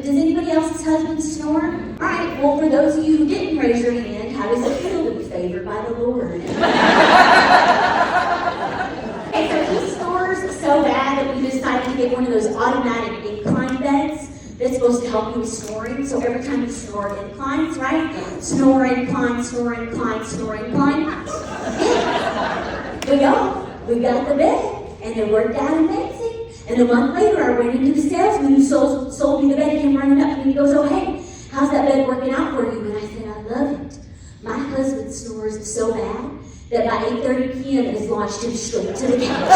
Does anybody else's husband snore? All right, well, for those of you who didn't raise your hand, how does it feel to be favored by the Lord? Okay, so he snores so bad that we decided to get one of those automatic incline beds that's supposed to help you with snoring. So every time you snore, it inclines, right? Snore, incline, snore, incline, snore, incline. But y'all, we got the bed, and it worked out amazing. And a month later, I ran into the salesman who sold me the bed. He came running up to me and he goes, "Oh, hey, how's that bed working out for you?" And I said, "I love it. My husband snores so bad that by 8:30 p.m. it has launched him straight to the couch."